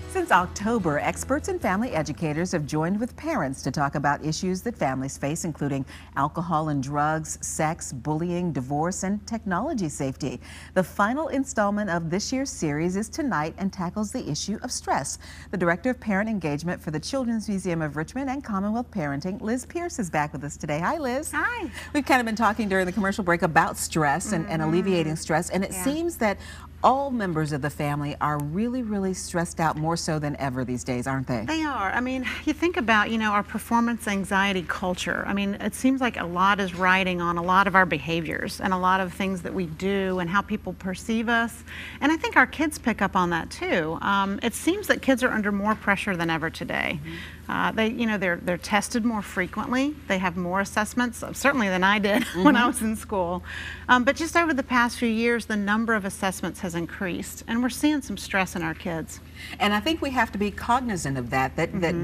Since October, experts and family educators have joined with parents to talk about issues that families face, including alcohol and drugs, sex, bullying, divorce, and technology safety. The final installment of this year's series is tonight and tackles the issue of stress. The Director of Parent Engagement for the Children's Museum of Richmond and Commonwealth Parenting, Liz Pierce, is back with us today. Hi, Liz. Hi. We've kind of been talking during the commercial break about stress and alleviating stress, and it seems that all members of the family are really stressed out, more so than ever these days, aren't they? They are. I mean, you think about, our performance anxiety culture. I mean, it seems like a lot is riding on a lot of our behaviors and a lot of things that we do and how people perceive us. And I think our kids pick up on that too. It seems that kids are under more pressure than ever today. They're tested more frequently. They have more assessments, certainly than I did when I was in school. But just over the past few years, the number of assessments has increased, and we're seeing some stress in our kids. And I think we have to be cognizant of that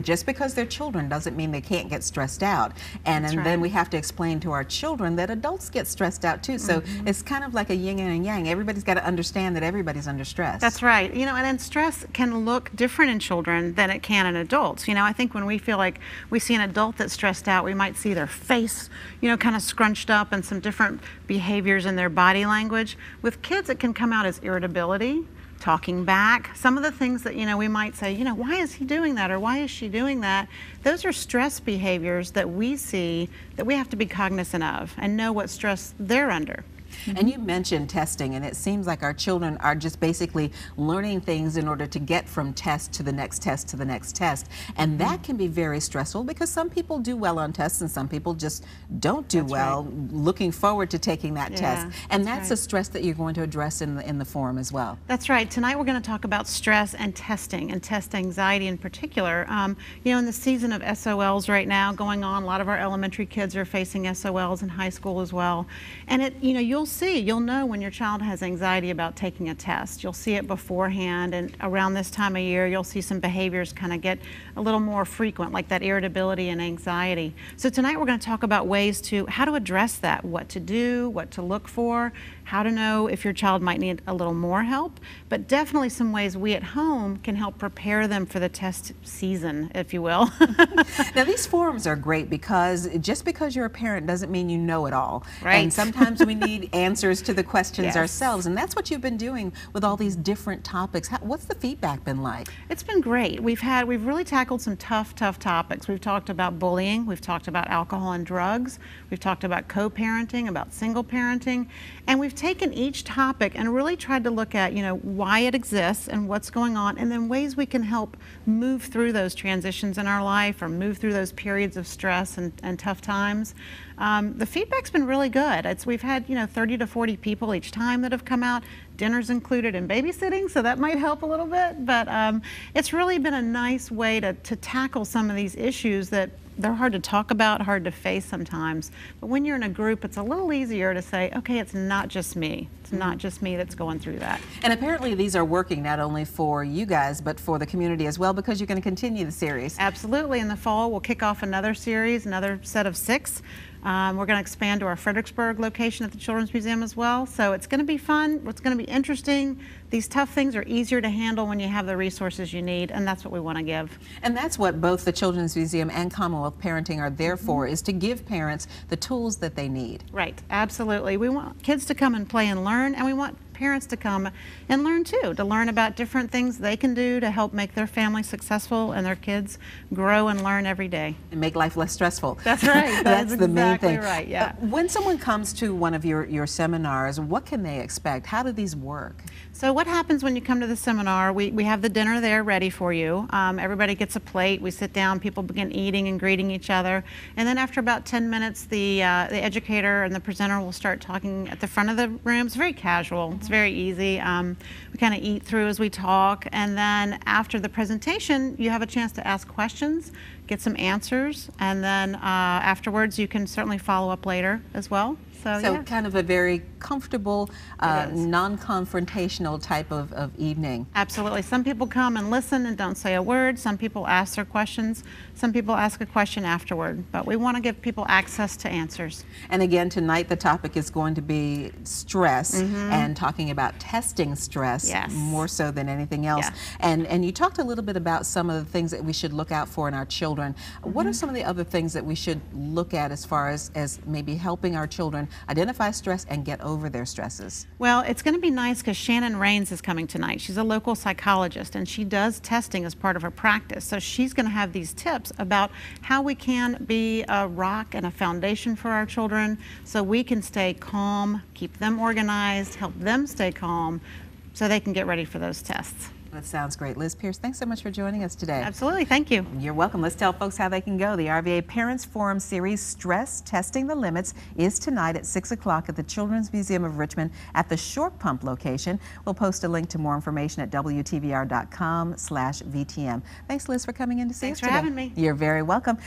just because they're children doesn't mean they can't get stressed out. And then we have to explain to our children that adults get stressed out too. So it's kind of like a yin and a yang. Everybody's got to understand that everybody's under stress. That's right. And then stress can look different in children than it can in adults. I think when we feel like we see an adult that's stressed out, we might see their face, kind of scrunched up and some different behaviors in their body language. With kids, it can come out as irritability, talking back. Some of the things that, we might say, why is he doing that or why is she doing that? Those are stress behaviors that we see that we have to be cognizant of and know what stress they're under. And you mentioned testing, and it seems like our children are just basically learning things in order to get from test to the next test to the next test. And that can be very stressful because some people do well on tests and some people just don't do well, looking forward to taking that test. And that's a stress that you're going to address in the forum as well. That's right. Tonight we're going to talk about stress and testing, and test anxiety in particular. In the season of SOLs right now going on, a lot of our elementary kids are facing SOLs in high school as well. And you'll know when your child has anxiety about taking a test. You'll see it beforehand, and around this time of year you'll see some behaviors kind of get a little more frequent, like that irritability and anxiety. So tonight we're going to talk about ways to how to address that, what to do, what to look for, how to know if your child might need a little more help, but definitely some ways we at home can help prepare them for the test season, if you will. Now these forums are great because just because you're a parent doesn't mean you know it all. Right. And sometimes we need answers to the questions ourselves, and that's what you've been doing with all these different topics. What's the feedback been like? It's been great. We've really tackled some tough topics. We've talked about bullying, we've talked about alcohol and drugs, we've talked about co-parenting, about single parenting, and we've taken each topic and really tried to look at, why it exists and what's going on, and then ways we can help move through those transitions in our life or move through those periods of stress and tough times. The feedback's been really good. We've had 30 to 40 people each time that have come out. Dinner's included in babysitting, so that might help a little bit. But it's really been a nice way to tackle some of these issues that they're hard to talk about, hard to face sometimes. But when you're in a group, it's a little easier to say, okay, it's not just me. It's not just me that's going through that. And apparently these are working not only for you guys, but for the community as well, because you're going to continue the series. Absolutely. In the fall, we'll kick off another series, another set of 6. We're going to expand to our Fredericksburg location at the Children's Museum as well. So it's going to be fun. It's going to be interesting. These tough things are easier to handle when you have the resources you need, and that's what we want to give. And that's what both the Children's Museum and Commonwealth Parenting are there for, is to give parents the tools that they need. Right, absolutely. We want kids to come and play and learn, and we want parents to come and learn too, to learn about different things they can do to help make their family successful and their kids grow and learn every day. And make life less stressful. That's right. That's the main thing. Right, yeah. When someone comes to one of your seminars, what can they expect? How do these work? So what happens when you come to the seminar, we have the dinner there ready for you. Everybody gets a plate, we sit down, people begin eating and greeting each other, and then after about 10 minutes the educator and the presenter will start talking at the front of the room. It's very casual, it's very easy. We kind of eat through as we talk, and then after the presentation you have a chance to ask questions, get some answers, and then afterwards you can certainly follow up later as well. So yeah. Kind of a very comfortable, non-confrontational type of evening. Absolutely. Some people come and listen and don't say a word. Some people ask their questions. Some people ask a question afterward. But we want to give people access to answers. And again, tonight the topic is going to be stress and talking about testing stress more so than anything else. And you talked a little bit about some of the things that we should look out for in our children. What are some of the other things that we should look at as far as maybe helping our children identify stress and get over their stresses? Well, it's going to be nice because Shannon Rains is coming tonight. She's a local psychologist and she does testing as part of her practice. So she's going to have these tips about how we can be a rock and a foundation for our children so we can stay calm, keep them organized, help them stay calm so they can get ready for those tests. That sounds great. Liz Pierce, thanks so much for joining us today. Absolutely. Thank you. You're welcome. Let's tell folks how they can go. The RVA Parents Forum series, Stress Testing the Limits, is tonight at 6 o'clock at the Children's Museum of Richmond at the Short Pump location. We'll post a link to more information at WTVR.com/VTM. Thanks, Liz, for coming in to see us today. Thanks for having me. You're very welcome.